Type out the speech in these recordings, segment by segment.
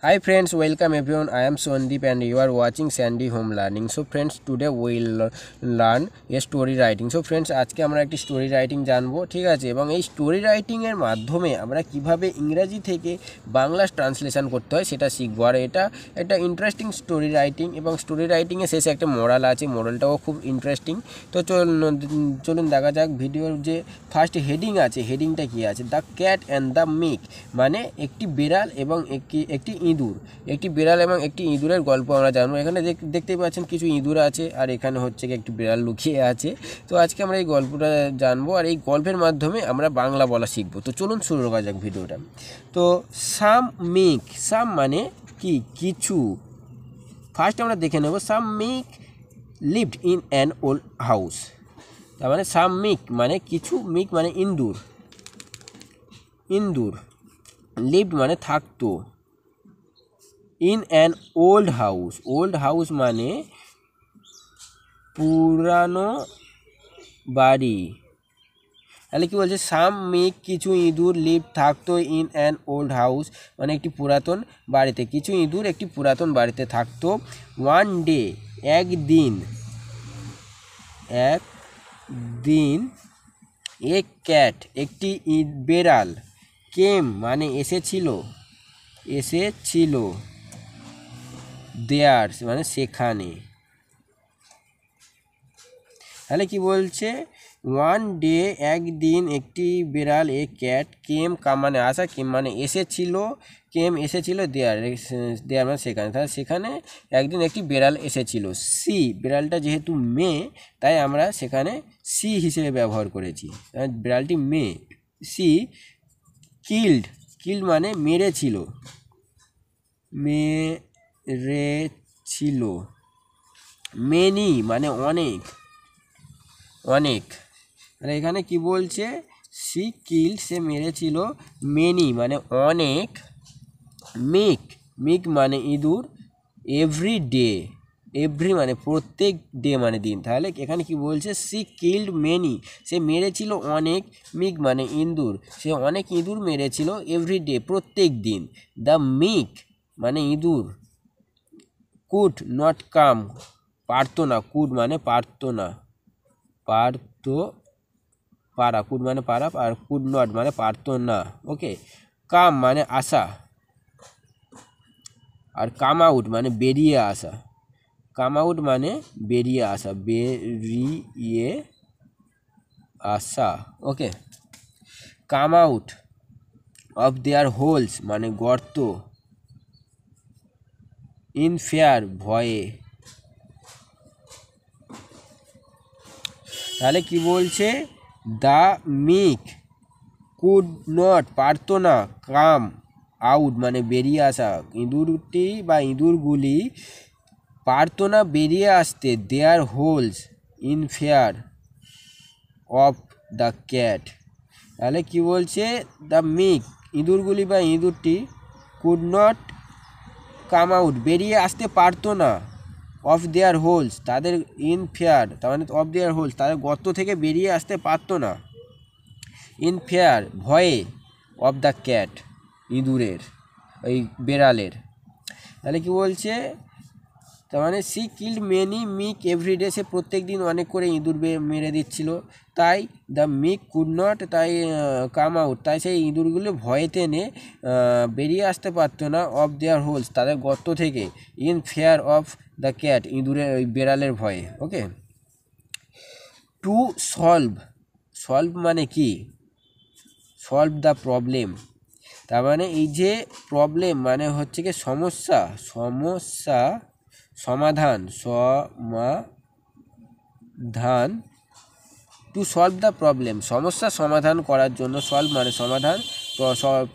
Hi friends, welcome everyone. I am Sandeep and you are watching Sandy Home Learning. So friends, today we will learn a story writing. So friends, আজকে আমরা একটি story writing জানবো, ঠিক আছে। এবং এই story writing এর মাধ্যমে আমরা কিভাবে ইংরেজি থেকে বাংলা ট্রান্সলেশন করতে হয় সেটা শিখবো। আর এটা একটা ইন্টারেস্টিং স্টোরি রাইটিং, এবং স্টোরি রাইটিং এর শেষে একটা মোরাল আছে, মোরালটাও খুব ইন্টারেস্টিং। তো চলুন দেখা যাক ভিডিওর যে ফার্স্ট হেডিং আছে, হেডিংটা কি আছে, দ্য ক্যাট অ্যান্ড দ্য মিক, মানে একটি বিড়াল এবং একটি ইঁদুর। একটি বিড়াল এবং একটি ইঁদুরের গল্প আমরা জানবো। এখানে দেখতেই পাচ্ছেন কিছু ইঁদুর আছে, আর এখানে হচ্ছে কি একটি বিড়াল লুকিয়ে আছে। তো আজকে আমরা এই গল্পটা জানবো, আর এই গল্পের মাধ্যমে আমরা বাংলা বলা শিখবো। তো চলুন শুরু করা যাক ভিডিওটা। তো সাম মিক, সাম মানে কি কিছু। ফার্স্ট আমরা দেখে নেব, some mice lived in an old house. তার মানে সাম মিক মানে কিছু, মিক মানে ইঁদুর, ইঁদুর, লিভড মানে থাকতো, in an old house, old house মানে পুরানো বাড়ি। তাহলে কী বলছে, সাম মিক কিছু ইঁদুর লিভ থাকতো ইন অ্যান ওল্ড হাউস মানে একটি পুরাতন বাড়িতে। কিছু ইঁদুর একটি পুরাতন বাড়িতে থাকতো। ওয়ান ডে একদিন, একদিন এ ক্যাট একটি বেড়াল, কেম মানে এসেছিল, এসেছিল, দেয়ার মানে সেখানে। তাহলে কি বলছে, ওয়ান ডে একদিন একটি বিড়াল, এ ক্যাট, কেম মানে আসা, কেম মানে এসেছিল, কেম এসেছিল, দেয়ার, দেয়ার মানে সেখানে। তাহলে সেখানে একদিন একটি বিড়াল এসেছিল। সি, বিড়ালটা যেহেতু মেয়ে তাই আমরা সেখানে সি হিসেবে ব্যবহার করেছি, বিড়ালটি মেয়ে। সি কিল্ড, কিল্ড মানে মেরেছিল, মেরেছিল। মেনি মানে অনেক, অনেক। আর এখানে কি বলছে, সি কিল্ড সে মেরেছিল, মেনি মানে অনেক, মিক, মিক মানে ইঁদুর, এভরি ডে, এভরি মানে প্রত্যেক, ডে মানে দিন। তাহলে এখানে কি বলছে, সি কিল্ড মেনি সে মেরেছিল অনেক, মিক মানে ইঁদুর সে অনেক ইঁদুর মেরেছিল, এভরি ডে প্রত্যেক দিন। দ্য মিক মানে ইঁদুর, কুড নট কাম পারতো না, কুড মানে পারতো না, পারতো পারা, কুড মানে পারা, আর কুড নট মানে পারতো না। ওকে, কাম মানে আসা, আর কাম আউট মানে বেরিয়ে আসা, কাম আউট মানে বেরিয়ে আসা, বেরিয়ে আসা। Okay, come out of their holes মানে গর্ত, ইন ফেয়ার ভয়ে। তাহলে কি বলছে, দ্য মিক কুড নট পারতো না, কাম আউট মানে বেরিয়ে আসা, ইঁদুরটি বা ইঁদুরগুলি পারতো না বেরিয়ে আসতে, their holes in fear of the cat. তাহলে কি বলছে, দ্য মিক ইঁদুরগুলি বা ইঁদুরটি কুড নট কাম আউট বেরিয়ে আসতে পারতো না, অফ দেয়ার হোলস তাদের, ইন ফেয়ার তার মানে অফ দেয়ার হোলস তাদের গর্ত থেকে বেরিয়ে আসতে পারতো না, ইন ফেয়ার ভয়ে, অফ দ্য ক্যাট ইঁদুরের, ওই বেড়ালের। তাহলে কি বলছে, তার মানে সি কিল্ড মেনি মিক এভরিডে সে প্রত্যেক দিন অনেক করে ইঁদুর মেরে দিচ্ছিল, তাই দ্য মিক কুড নট তাই কাম আউট তাই সেই ইঁদুরগুলো ভয়েতে বেরিয়ে আসতে পারতো না, অফ দেয়ার হোলস তাদের গর্ত থেকে, in fear of the cat ইঁদুরের ওই বেড়ালের ভয়ে। ওকে, টু সলভ, সলভ মানে কি, সলভ দ্য প্রবলেম। তার মানে এই যে প্রবলেম মানে হচ্ছে কি সমস্যা, সমস্যা সমাধান, সমাধান, টু সলভ দ্য প্রবলেম সমস্যা সমাধান করার জন্য, সলভ মানে সমাধান,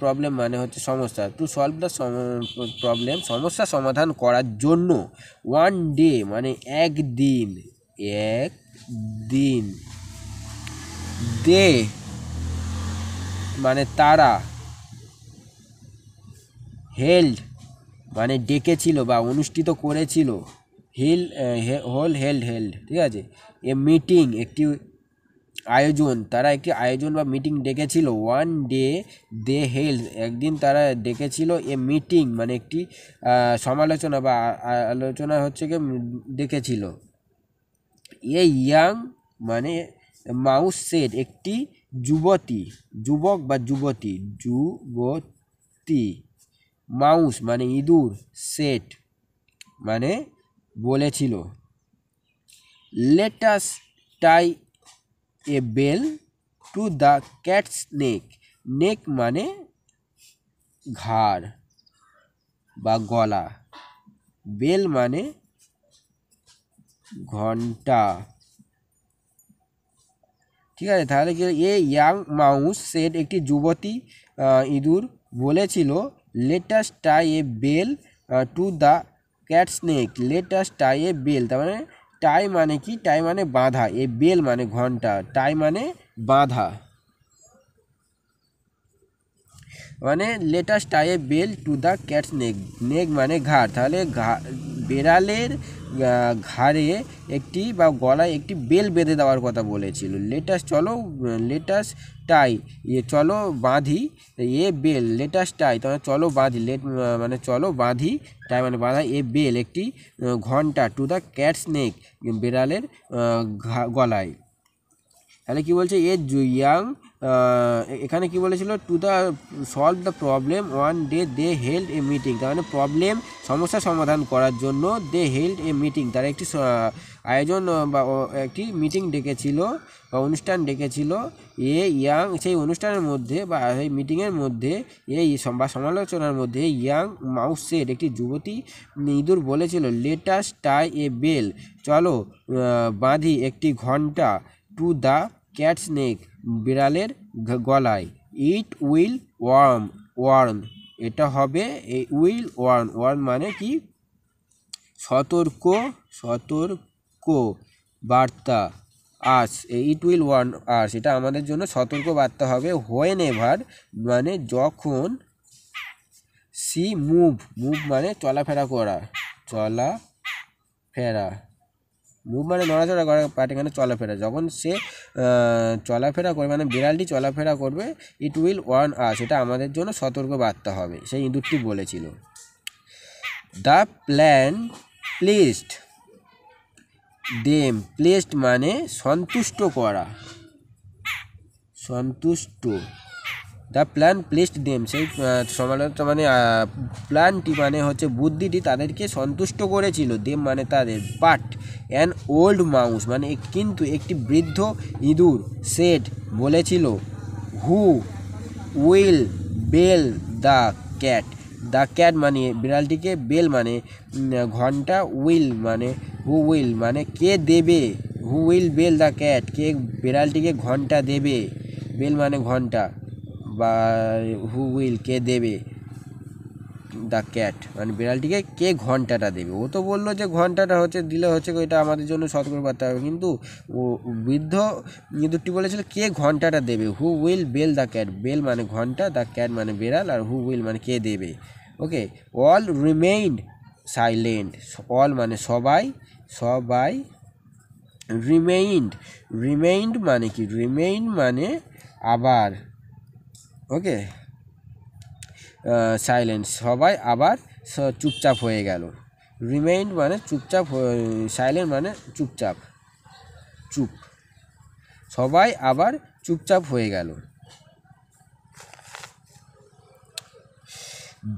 প্রবলেম মানে হচ্ছে সমস্যা, টু সলভ দ্য প্রবলেম সমস্যা সমাধান করার জন্য। ওয়ান ডে মানে একদিন, একদিন, দে মানে তারা, হেল্ড মানে ডেকেছিল বা অনুষ্ঠিত করেছিল, হেল্ড, ঠিক আছে। এ মিটিং একটি আয়োজন, তারা একটি আয়োজন বা মিটিং ডেকেছিল। ওয়ান ডে দে হেল্ড, একদিন তারা ডেকেছিল এ মিটিং, মানে একটি সমালোচনা বা আলোচনা হচ্ছে কি ডেকেছিল। এ ইয়াং মানে মাউস সেট, একটি যুবতী, যুবক বা যুবতী, মাউস মানে ইঁদুর, সেট মানে বলেছিল, let us tie a bell to the cat's neck. Neck মানে ঘাড় বা গলা, বেল মানে ঘন্টা। ঠিক আছে, তাহলে কি এ ইয়াং মাউস সেড, একটি যুবতী ইঁদুর বলেছিল, let's tie a bell to the cat's neck. Let's tie a bell, তার মানে টাই মানে কি, টাই মানে বাঁধা, এ বেল মানে ঘন্টা, টাই মানে বাঁধা, মানে let us tie a bell to the cat's neck. Neck মানে ঘাড়, তাহলে বেড়ালের ঘাড়ে একটি বা গলায় একটি বেল বেঁধে দেওয়ার কথা বলেছিল। লেটাস চলো, লেটাস টাই চলো বাঁধি, এ বেল লেটাস টাই, তাহলে চলো বাঁধি, লেট মানে চলো বাঁধি, টাই মানে বাঁধা, এ বেল একটি ঘন্টা, টু দ্য ক্যাটস নেক বেড়ালের গলায়। তাহলে কি বলছে, এ ইয়াং, এখানে কি বলেছিল, to the solve the problem one day they held a meeting, তার মানে প্রবলেম সমস্যা সমাধান করার জন্য দে হেল্ড এ মিটিং, তারা একটি আয়োজন বা একটি মিটিং ডেকেছিল বা অনুষ্ঠান ডেকেছিল। এ ইয়াং, সেই অনুষ্ঠানের মধ্যে বা এই মিটিংয়ের মধ্যে এই বা সমালোচনার মধ্যে ইয়াং মাউস সেট, একটি যুবতী ইঁদুর বলেছিল, লেটাস টাই এ বেল, চলো বাঁধি একটি ঘন্টা, টু দ্য ক্যাট স্নেক বিড়ালের গলায়, ইট উইল ওয়ার্ন, এটা হবে এই উইল ওয়ার্ন মানে কি, সতর্ক বার্তা, আস, ইট উইল ওয়ার্ন আস, এটা আমাদের জন্য সতর্ক বার্তা হবে। হোয়েন এভার মানে যখন, সি মুভ মানে চলাফেরা করা, চলাফেরা, মুভ মানে নড়াচড়া করা, বাট এখানে চলাফেরা, যখন সে চলাফেরা করবে মানে বিড়ালটি চলাফেরা করবে, ইট উইল ওয়ার্ন আস, এটা আমাদের জন্য সতর্ক বার্তা হবে, সেই ইঁদুরটি বলেছিল। The plan placed them, placed মানে সন্তুষ্ট করা, সন্তুষ্ট, দ্য প্ল্যান প্লেসড দেম, সেই সমালোচনা মানে প্ল্যানটি মানে হচ্ছে বুদ্ধিটি তাদেরকে সন্তুষ্ট করেছিল, দেম মানে তাদের, বাট অ্যান ওল্ড মাউস মানে কিন্তু একটি বৃদ্ধ ইঁদুর, সেড বলেছিল, who will bell the cat মানে বিড়ালটিকে, বেল মানে ঘন্টা, উইল মানে হু উইল মানে কে দেবে, who will bell the cat, কে বিড়ালটিকে ঘন্টা দেবে, বেল মানে ঘন্টা, বা হু উইল কে দেবে, দ্য ক্যাট মানে বিড়ালটিকে কে ঘন্টাটা দেবে। ও তো বললো যে ঘন্টাটা হচ্ছে দিলে হচ্ছে এটা আমাদের জন্য সতর্কবার্তা হবে, কিন্তু ও বৃদ্ধ ইঁদুরটি বলেছিল কে ঘন্টাটা দেবে, who will bell the cat, bell মানে ঘন্টা, দ্য ক্যাট মানে বিড়াল, আর হু উইল মানে কে দেবে। ওকে, অল রিমেইন্ড সাইলেন্ট, অল মানে সবাই রিমেইন্ড মানে কি, রিমেইন্ড মানে আবার, ওকে, সাইলেন্ট সবাই আবার চুপচাপ হয়ে গেল, রিমেইন্ড মানে চুপচাপ, সাইলেন্ট মানে চুপ, সবাই আবার চুপচাপ হয়ে গেল।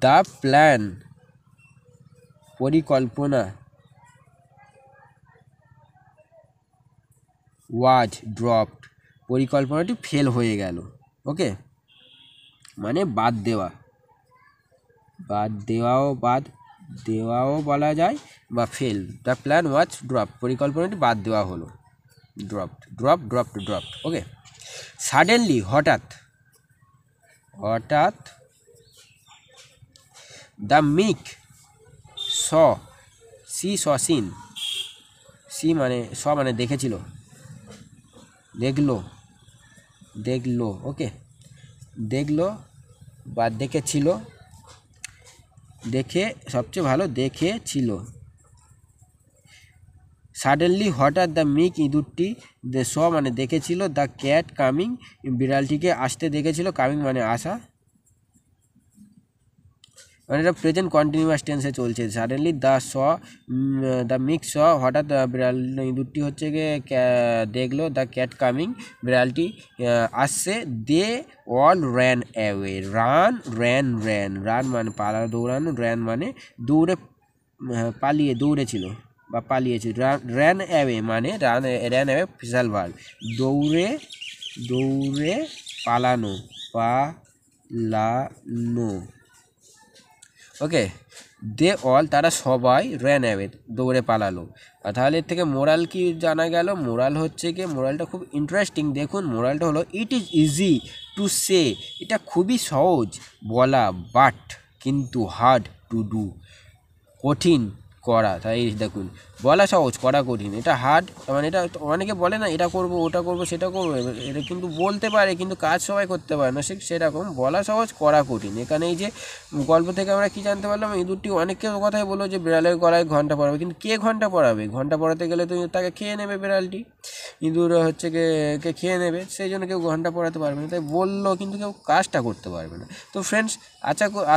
দ্য প্ল্যান পরিকল্পনা, ওয়াজ ড্রপড পরিকল্পনাটি ফেল হয়ে গেল, ওকে, মানে বাদ দেওয়াও বলা যায় বা fail. The plan was drop, পরিকল্পনাটি বাদ দেওয়া হলো, ড্রপ, ওকে। সাডেনলি হঠাৎ, দ্য মিক সিন, সি মানে মানে দেখেছিল, দেখলো, ওকে, দেখলো বা দেখেছিল, সবচেয়ে ভালো দেখেছিল, সাডেনলি হঠাৎ দ্য মিক ইঁদুরটি স মানে দেখেছিল, দ্য ক্যাট কামিং বিড়ালটিকে আসতে দেখেছিল, কামিং মানে আসা, মানে এটা প্রেজেন্ট কন্টিনিউয়াস টেন্সে চলছে। সাডেনলি দ্য মিক স হঠাৎ বিড়াল ইঁদুরটি হচ্ছে গিয়ে দেখলো দ্য ক্যাট কামিং বিড়ালটি আসছে, they all ran away, run মানে পালা দৌড়ানো, র্যান মানে দৌড়ে দৌড়েছিল বা পালিয়েছিল, র্যান অ্যাওয়ে মানে র্যান অ্যাওয়ে ফিসাল ভার্ব, দৌড়ে পালানো, ওকে। দে অল তারা সবাই র্যান অ্যাওয়ে দৌড়ে পালালো। তাহলে এর থেকে মোরাল কি জানা গেল? মোরাল হচ্ছে কি, মোরালটা খুব ইন্টারেস্টিং। দেখুন মোরালটা হলো, it is easy to say, এটা খুবই সহজ বলা, বাট কিন্তু হার্ড টু ডু, কঠিন করা। তাই দেখুন, বলা সহজ করা কঠিন, এটা হার্ড, মানে এটা অনেকে বলে না এটা করব ওটা করব সেটা করবো, এটা কিন্তু বলতে পারে কিন্তু কাজ সবাই করতে পারে না, ঠিক সেরকম বলা সহজ করা কঠিন। এখানে এই যে গল্প থেকে আমরা কি জানতে পারলাম, ইঁদুরটি অনেককে কথাই বললো যে বিড়ালের গলায় ঘন্টা পড়াবে, কিন্তু কে ঘন্টা পড়াবে? ঘন্টা পড়াতে গেলে তো তাকে খেয়ে নেবে বিড়ালটি, ইঁদুর হচ্ছে কে খেয়ে নেবে, সেই জন্য কেউ ঘন্টা পড়াতে পারবে না, তাই বললো কিন্তু কেউ কাজটা করতে পারবে না। তো ফ্রেন্ডস,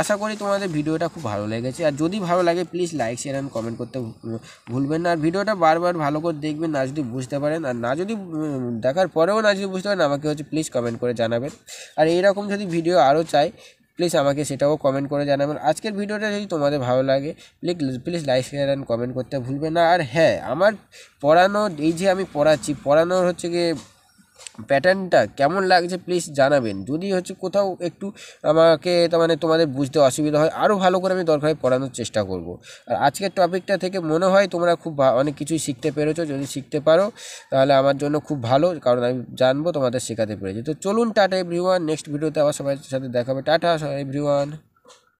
আশা করি তোমাদের ভিডিওটা খুব ভালো লেগেছে, আর যদি ভালো লাগে please like share and comment করতে ভুলবেন না, আর ভিডিওটা বারবার ভালো করে দেখবেন, না যদি বুঝতে পারেন, আর না যদি দেখার পরেও না যদি বুঝতে পারেন, আমাকে হচ্ছে প্লিজ কমেন্ট করে জানাবেন। আর এইরকম যদি ভিডিও আরও চাই প্লিজ আমাকে সেটাও কমেন্ট করে জানাবেন। আজকের ভিডিওটা যদি তোমাদের ভালো লাগে please like share and comment করতে ভুলবেন না। আর হ্যাঁ, আমার পড়ানো, এই যে আমি পড়ানোর হচ্ছে গিয়ে প্যাটার্নটা কেমন লাগছে প্লিজ জানাবেন। যদি হচ্ছে কোথাও একটু আমাকে মানে তোমাদের বুঝতে অসুবিধা হয়, আরও ভালো করে আমি দরকারে পড়ানোর চেষ্টা করব। আর আজকের টপিকটা থেকে মনে হয় তোমরা খুব অনেক কিছুই শিখতে পেরেছো, যদি শিখতে পারো তাহলে আমার জন্য খুব ভালো, কারণ আমি জানবো তোমাদের শেখাতে পেরেছি। তো চলুন, টাটা এভরিওয়ান, নেক্সট ভিডিওতে আবার সবার সাথে দেখা হবে। Tata everyone.